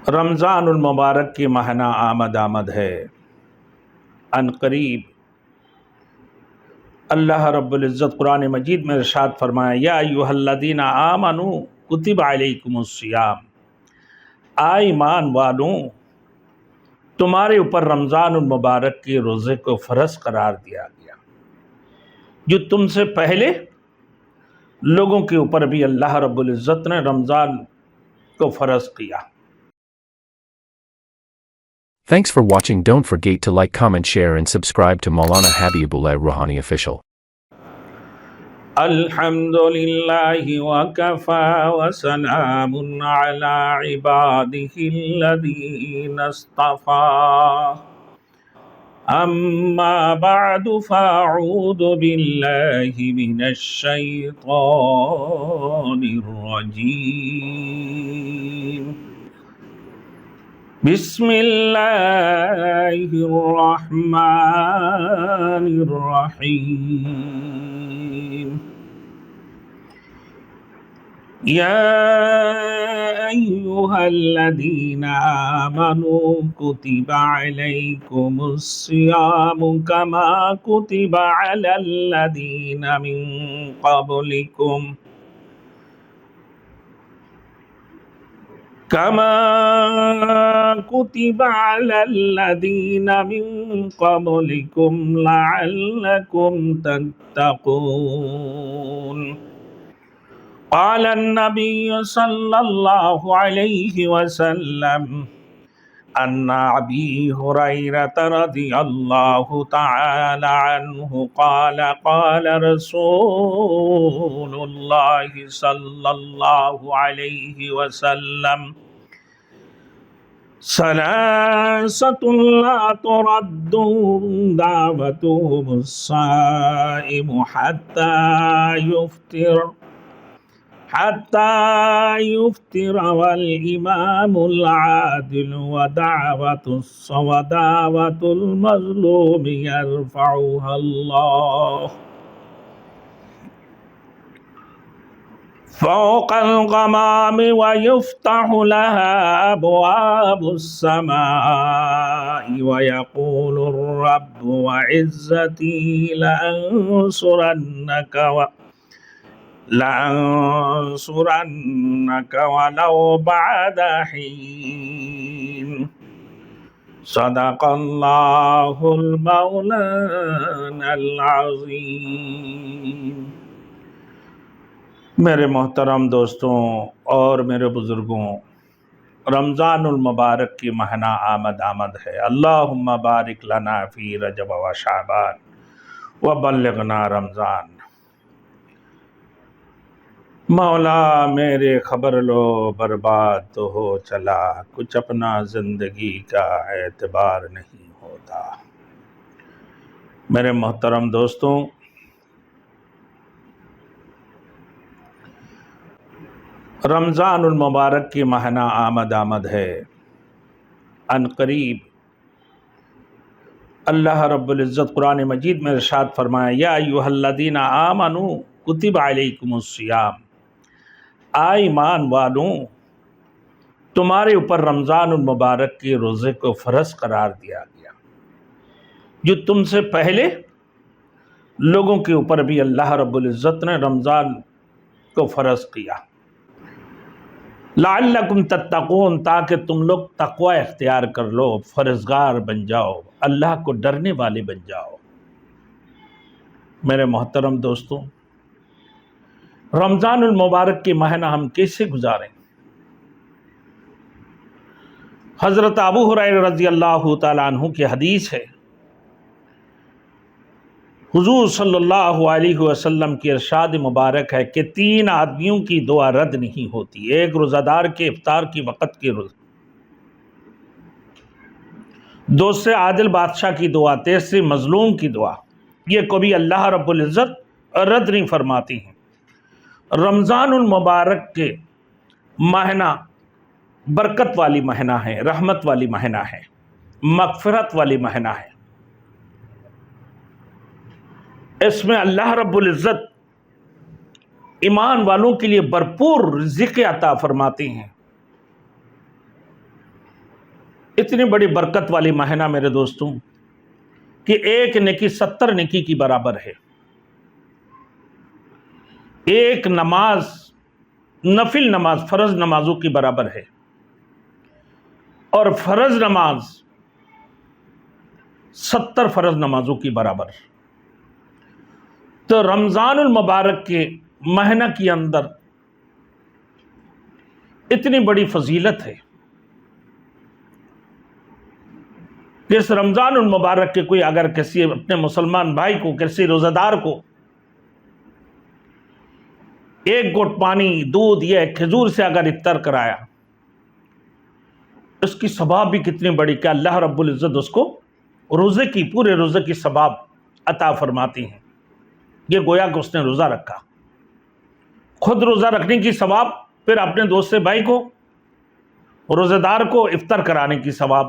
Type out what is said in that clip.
رمضان المبارک کی ماہانہ آمد ہے۔ ان قریب اللہ رب العزت قرآن مجید میں ارشاد فرمایا، یا ایھا الذین آمنوا کتب علیکم الصیام، آئے ایمان والوں تمہارے اوپر رمضان المبارک کے روزے کو فرض قرار دیا گیا، جو تم سے پہلے لوگوں کے اوپر بھی اللہ رب العزت نے رمضان کو فرض کیا۔ Thanks for watching. Don't forget to like, comment, share and subscribe to Maulana Habibullah Rouhani Official. الحمدللہ وکفى وسلام علی عباده الذین اصطفى، اما بعد فاعوذ باللہ من الشیطان الرجیم، بسم اللہ الرحمن الرحیم، یا ایھا الذین آمنوا کتب علیکم الصیام کما کتب علی الذین من قبلکم لعلکم تتقون۔ قال النبی صلی اللہ علیہ وسلم عن ابی ہریرہ رضی اللہ تعالی عنہ قال قال رسول اللہ صلی اللہ علیہ وسلم، ثلاثۃ لا ترد دعوتهم الصائم حتى يفطر والإمام العادل ودعوة المظلوم يرفعها الله فوق الغمام ويفتح لها أبواب السماء ويقول الرب وعزتي لأنصرنك ولو بعد حين، صدق اللہ المولانا العظیم۔ میرے محترم دوستوں اور میرے بزرگوں، رمضان المبارک کی ماہانہ آمد ہے۔ اللہم بارک لنا فی رجب و شعبان وبلغنا رمضان۔ مولا میرے خبر لو برباد تو ہو چلا، کچھ اپنا زندگی کا اعتبار نہیں ہوتا۔ میرے محترم دوستوں، رمضان المبارک کی ماہانہ آمد ہے۔ ان قریب اللہ رب العزت قرآن مجید میں ارشاد فرمایا، یا ایھا الذین آمنوا کتب علیکم الصیام، آئے ایمان والوں تمہارے اوپر رمضان المبارک کے روزے کو فرض قرار دیا گیا، جو تم سے پہلے لوگوں کے اوپر بھی اللہ رب العزت نے رمضان کو فرض کیا، لعلکم تتقون، تاکہ تم لوگ تقوی اختیار کر لو، فرزگار بن جاؤ، اللہ کو ڈرنے والے بن جاؤ۔ میرے محترم دوستوں، رمضان المبارک کی ماہانہ ہم کیسے گزاریں؟ حضرت ابو ہریرہ رضی اللہ تعالیٰ عنہ کی حدیث ہے، حضور صلی اللہ علیہ وسلم کی ارشاد مبارک ہے کہ 3 آدمیوں کی دعا رد نہیں ہوتی، ایک روزہ دار کے افطار کی وقت کی روزہ، دوسرے عادل بادشاہ کی دعا، تیسری مظلوم کی دعا، یہ کبھی اللہ رب العزت رد نہیں فرماتی ہیں۔ رمضان المبارک کے ماہانہ برکت والی ماہانہ ہے، رحمت والی ماہانہ ہے، مغفرت والی ماہانہ ہے۔ اس میں اللہ رب العزت ایمان والوں کے لیے بھرپور رزق عطا فرماتے ہیں۔ اتنی بڑی برکت والی مہینہ میرے دوستوں کہ ایک نیکی 70 نیکی کی برابر ہے۔ ایک نماز، نفل نماز، فرض نمازوں کی برابر ہے، اور فرض نماز 70 فرض نمازوں کی برابر۔ تو رمضان المبارک کے مہینہ کے اندر اتنی بڑی فضیلت ہے کہ اس رمضان المبارک کے کوئی اگر کسی اپنے مسلمان بھائی کو، کسی روزہ دار کو ایک گھٹ پانی، دودھ یا کھجور سے اگر افطار کرایا، اس کی ثواب بھی کتنی بڑی کہ اللہ رب العزت اس کو روزے کی، پورے روزے کی ثواب عطا فرماتی ہیں۔ یہ گویا کہ اس نے روزہ رکھا، خود روزہ رکھنے کی ثواب، پھر اپنے دوست بھائی کو، روزہ دار کو افطار کرانے کی ثواب۔